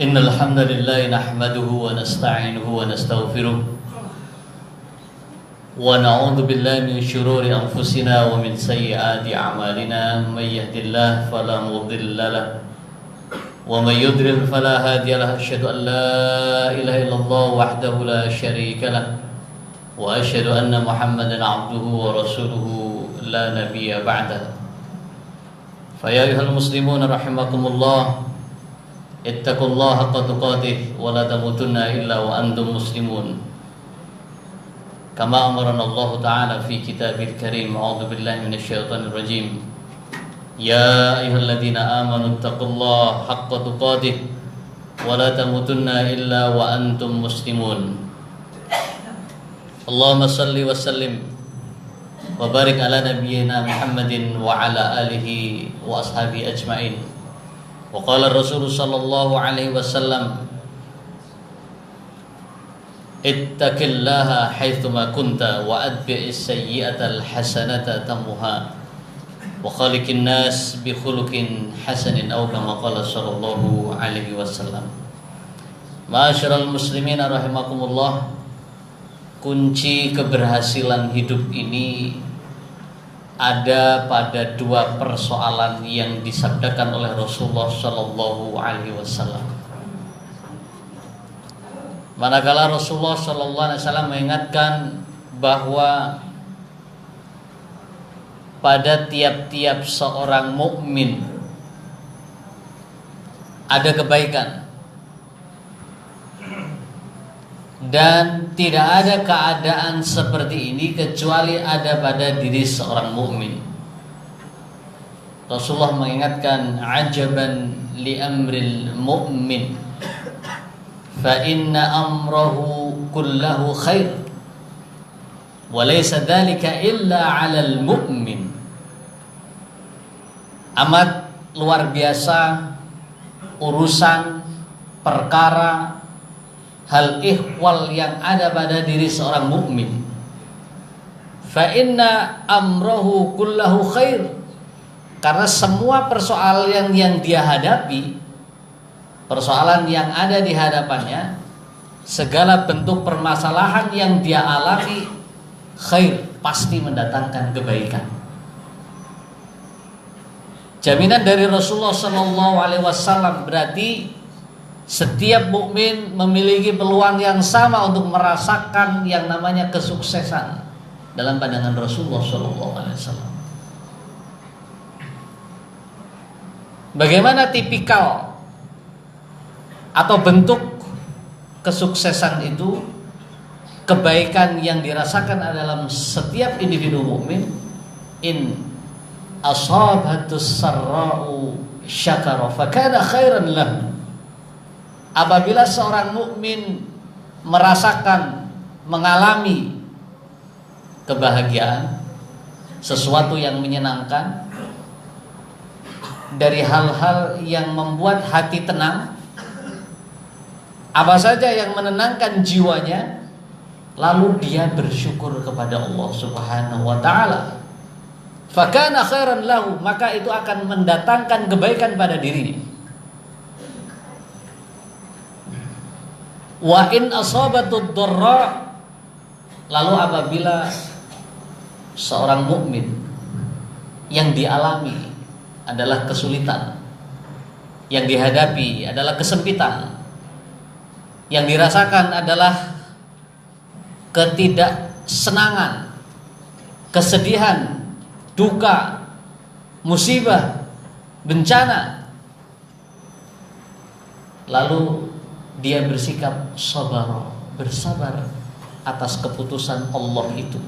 Innal hamdalillah nahmaduhu wa nasta'inuhu wa nastaghfiruh wa na'udzu billahi min shururi anfusina wa min sayyiati a'malina may yahdihillahu fala mudilla lahu wa may yudlil fala hadiya lahu asyhadu an la ilaha illallah wahdahu la syarika lahu wa asyhadu anna muhammadan 'abduhu wa rasuluhu la nabiyya ba'dahu fa ya ayyuhal muslimuna rahimakumullah ittaqullaha haqqa tuqatih wa la tamutunna illa wa antum muslimun kama amarana Allah ta'ala fi kitabil karim. A'udzu billahi minasyaitonir rajim. Ya ayyuhalladzina amanu ittaqullaha haqqa tuqatih wa la tamutunna illa wa antum muslimun. Allahumma shalli wa sallim wa barik ala nabiyyina Muhammadin wa ala alihi wa ashabihi ajmain. Wa qala Rasul sallallahu alaihi wasallam ittaqillaha haitsuma kunta wa atbi'is sayyi'atal hasanata tamuha wa khaliqin nas bi khuluqin hasanin aw kama qala sallallahu alaihi wasallam. Ma'asyiral muslimin rahimakumullah, kunci keberhasilan hidup ini ada pada dua persoalan yang disabdakan oleh Rasulullah sallallahu alaihi wasallam. Manakala Rasulullah sallallahu alaihi wasallam mengingatkan bahwa pada tiap-tiap seorang mukmin ada kebaikan dan tidak ada keadaan seperti ini kecuali ada pada diri seorang mukmin. Rasulullah mengingatkan, ajaban li amril mu'min fa inna amrahu kullahu khair wa laysa dzalika illa 'alal mu'min. Amat luar biasa urusan perkara hal ihwal yang ada pada diri seorang mukmin. Fa inna amrahu kullahu khair, karena semua persoalan yang dia hadapi, persoalan yang ada di hadapannya, segala bentuk permasalahan yang dia alami, khair, pasti mendatangkan kebaikan. Jaminan dari Rasulullah SAW berarti setiap mukmin memiliki peluang yang sama untuk merasakan yang namanya kesuksesan dalam pandangan Rasulullah SAW. Bagaimana tipikal atau bentuk kesuksesan itu? Kebaikan yang dirasakan dalam setiap individu mukmin. In asabatus sarra'u syakara fakana khairan lahu. Apabila seorang mukmin merasakan, mengalami kebahagiaan, sesuatu yang menyenangkan, dari hal-hal yang membuat hati tenang, apa saja yang menenangkan jiwanya, lalu dia bersyukur kepada Allah Subhanahu wa ta'ala, fakana khairan lahu, maka itu akan mendatangkan kebaikan pada dirinya. Wa in asabatud dharra, lalu apabila seorang mukmin yang dialami adalah kesulitan, yang dihadapi adalah kesempitan, yang dirasakan adalah ketidaksenangan, kesedihan, duka, musibah, bencana, lalu dia bersikap sabar, bersabar atas keputusan Allah itu,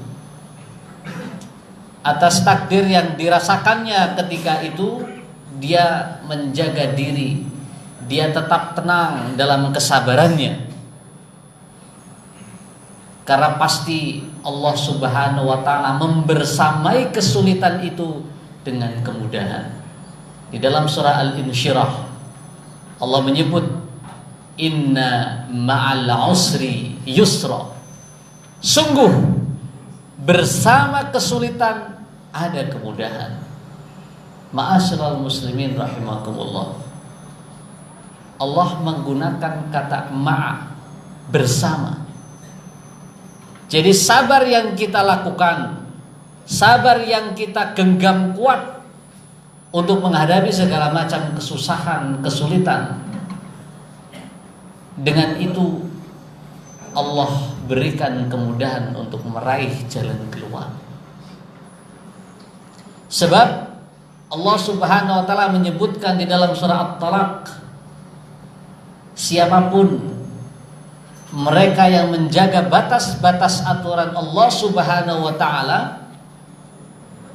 atas takdir yang dirasakannya ketika itu. Dia menjaga diri, dia tetap tenang dalam kesabarannya, karena pasti Allah Subhanahu wa ta'ala membersamai kesulitan itu dengan kemudahan. Di dalam surah Al-Insyirah Allah menyebut, inna ma'al usri yusra, sungguh bersama kesulitan ada kemudahan. Ma'asyiral muslimin rahimakumullah, Allah menggunakan kata ma'a, bersama. Jadi sabar yang kita lakukan, sabar yang kita genggam kuat untuk menghadapi segala macam kesusahan, kesulitan, dengan itu Allah berikan kemudahan untuk meraih jalan keluar. Sebab Allah Subhanahu wa taala menyebutkan di dalam surah At-Talaq, siapapun mereka yang menjaga batas-batas aturan Allah Subhanahu wa taala,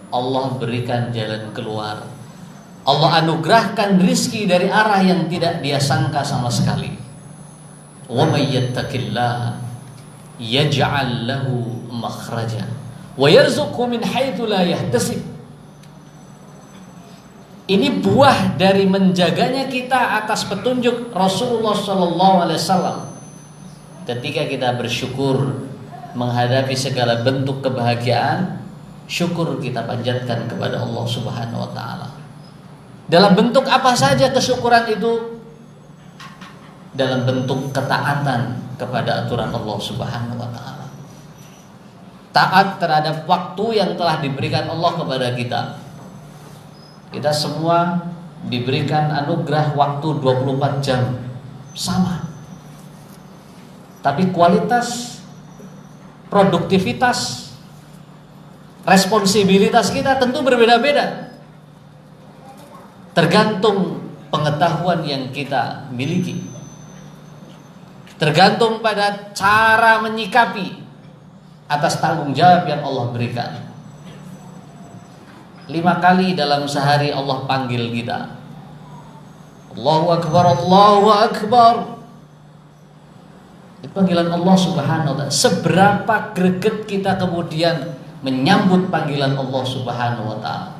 Allah berikan jalan keluar. Allah anugerahkan rizki dari arah yang tidak dia sangka sama sekali. Wa may yattaqillaha yaj'al lahu makhraja wa yarzuqhu min haitsu la yahtasib. Ini buah dari menjaganya kita atas petunjuk Rasulullah sallallahu alaihi wasallam. Ketika kita bersyukur menghadapi segala bentuk kebahagiaan, syukur kita panjatkan kepada Allah Subhanahu wa taala. Dalam bentuk apa saja kesyukuran itu? Dalam bentuk ketaatan kepada aturan Allah Subhanahu wa taala. Taat terhadap waktu yang telah diberikan Allah kepada kita. Kita semua diberikan anugerah waktu 24 jam sama. Tapi kualitas, produktivitas, responsibilitas kita tentu berbeda-beda. Tergantung pengetahuan yang kita miliki. Tergantung pada cara menyikapi atas tanggung jawab yang Allah berikan. 5 kali dalam sehari Allah panggil kita. Allahu Akbar, Allahu Akbar. Itu panggilan Allah Subhanahu wa taala. Seberapa greget kita kemudian menyambut panggilan Allah Subhanahu wa taala.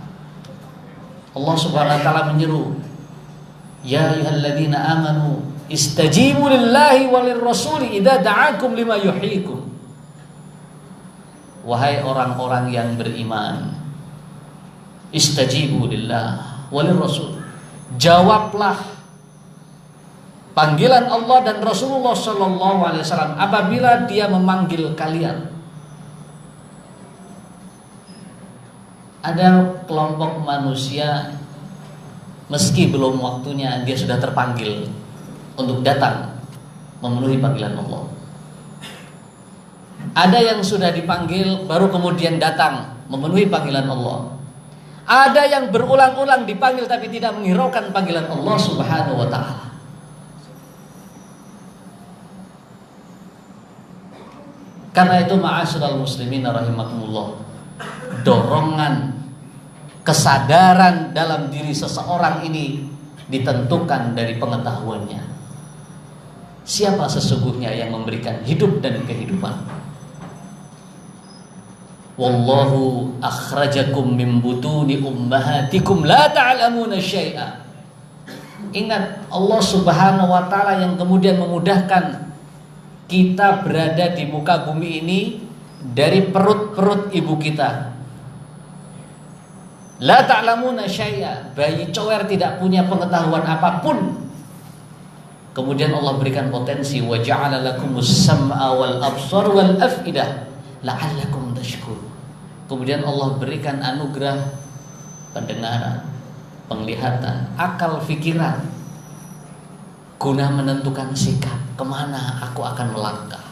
Allah Subhanahu wa taala menyeru, ya ayyuhalladzina amanu istajibu lillahi walir rasuli idza da'akum lima yuhyikum. Wahai orang-orang yang beriman, istajibu lillah walir rasul, jawablah panggilan Allah dan Rasulullah sallallahu alaihi wasallam apabila dia memanggil kalian. Ada kelompok manusia meski belum waktunya dia sudah terpanggil untuk datang memenuhi panggilan Allah. Ada yang sudah dipanggil baru kemudian datang memenuhi panggilan Allah. Ada yang berulang-ulang dipanggil tapi tidak menghiraukan panggilan Allah Subhanahu wa taala. Karena itu ma'asyiral muslimin rahimakumullah, dorongan kesadaran dalam diri seseorang ini ditentukan dari pengetahuannya. Siapa sesungguhnya yang memberikan hidup dan kehidupan? Wallahu akhrajakum min butuni ummahatikum la ta'lamuna syai'a. Ingat, Allah Subhanahu wa taala yang kemudian memudahkan kita berada di muka bumi ini dari perut-perut ibu kita. La ta'lamuna syai'a, bayi cower tidak punya pengetahuan apapun. Kemudian Allah berikan potensi, wa ja'ala lakumus sam'a wal absar wal af'idah la'allakum tashkurun. Kemudian Allah berikan anugerah pendengaran, penglihatan, akal fikiran, guna menentukan sikap kemana aku akan melangkah.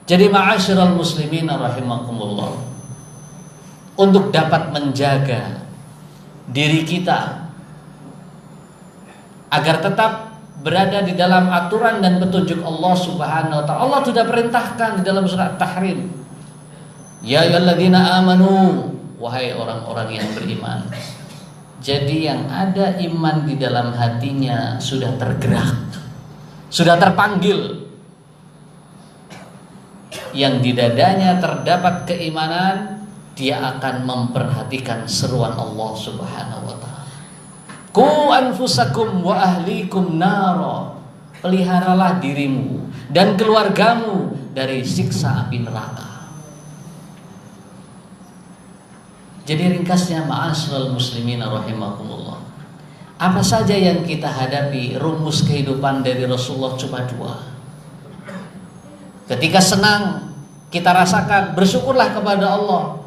Jadi ma'asyiral muslimin rahimakumullah, untuk dapat menjaga diri kita agar tetap berada di dalam aturan dan petunjuk Allah Subhanahu wa taala. Allah sudah perintahkan di dalam surat Tahrim, ya ayyuhalladzina amanu, wahai orang-orang yang beriman. Jadi yang ada iman di dalam hatinya sudah tergerak, sudah terpanggil. Yang di dadanya terdapat keimanan, dia akan memperhatikan seruan Allah Subhanahu wa taala. Qu anfusakum wa ahlikum nara. Peliharalah dirimu dan keluargamu dari siksa api neraka. Jadi ringkasnya ma'asyiral muslimin rahimakumullah, Apa saja yang kita hadapi, rumus kehidupan dari Rasulullah cuma dua. Ketika senang, kita rasakan, bersyukurlah kepada Allah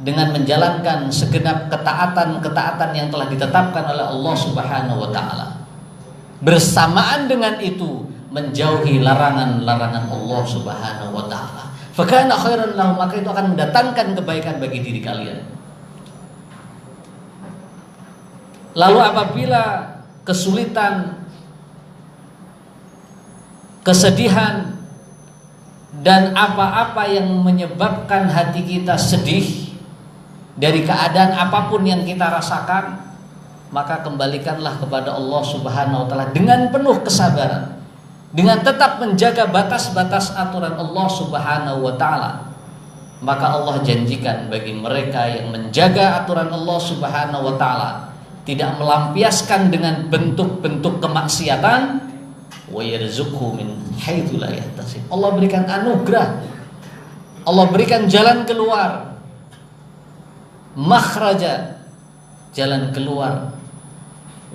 dengan menjalankan segenap ketaatan-ketaatan yang telah ditetapkan oleh Allah Subhanahu wa taala. Bersamaan dengan itu, menjauhi larangan-larangan Allah Subhanahu wa taala. Fa kana khairan lahum, maka itu akan mendatangkan kebaikan bagi diri kalian. Lalu apabila kesulitan, kesedihan, dan apa-apa yang menyebabkan hati kita sedih dari keadaan apapun yang kita rasakan, maka kembalikanlah kepada Allah Subhanahu wa taala dengan penuh kesabaran, dengan tetap menjaga batas-batas aturan Allah Subhanahu wa taala. Maka Allah janjikan bagi mereka yang menjaga aturan Allah Subhanahu wa taala, tidak melampiaskan dengan bentuk-bentuk kemaksiatan, wa yarzuqhu min haitsu la yahtasib. Allah berikan anugerah, Allah berikan jalan keluar, makhraja, jalan keluar,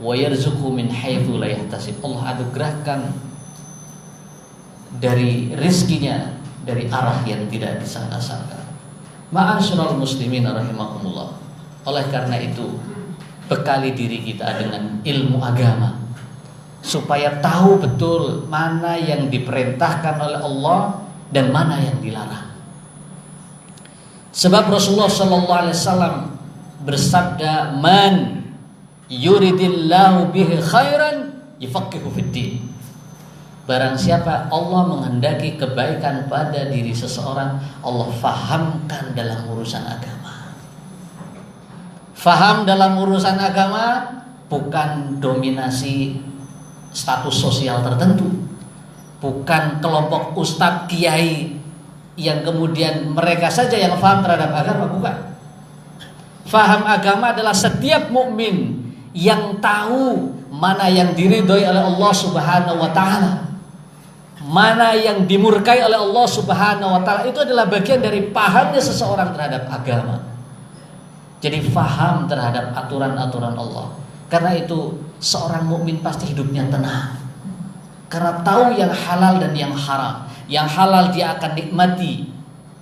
wa yarzuqhu min haitsu la yahtasib. Allah anugerahkan dari rizkinya dari arah yang tidak disangka-sangka. Ma'asyiral muslimin rahimakumullah. Oleh karena itu, bekali diri kita dengan ilmu agama supaya tahu betul mana yang diperintahkan oleh Allah dan mana yang dilarang. Sebab Rasulullah sallallahu alaihi wasallam bersabda, "Man yuridillahu bihi khairan yufaqihu fid din." Barang siapa Allah menghendaki kebaikan pada diri seseorang, Allah fahamkan dalam urusan agama. Faham dalam urusan agama bukan dominasi status sosial tertentu, bukan kelompok ustadz kiai yang kemudian mereka saja yang faham terhadap agama, bukan. Faham agama adalah setiap mukmin yang tahu mana yang diridhoi oleh Allah Subhanahu wa taala, mana yang dimurkai oleh Allah Subhanahu wa taala. Itu adalah bagian dari pahamnya seseorang terhadap agama. Jadi faham terhadap aturan-aturan Allah. Karena itu seorang mukmin pasti hidupnya tenang, karena tahu yang halal dan yang haram. Yang halal dia akan nikmati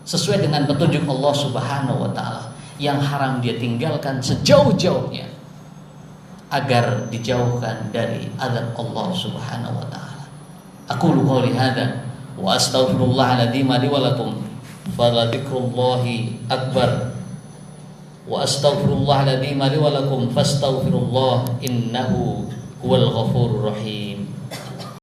sesuai dengan petunjuk Allah Subhanahu wa taala. Yang haram dia tinggalkan sejauh-jauhnya agar dijauhkan dari azab Allah Subhanahu wa taala. Aqulu qouli hadza wa astaghfirullahaladzim li wa lakum fa dzikrullahi akbar. Wa astaghfirullahaladzim li wa lakum fastaghfirullah innahu huwal ghafurur rahim.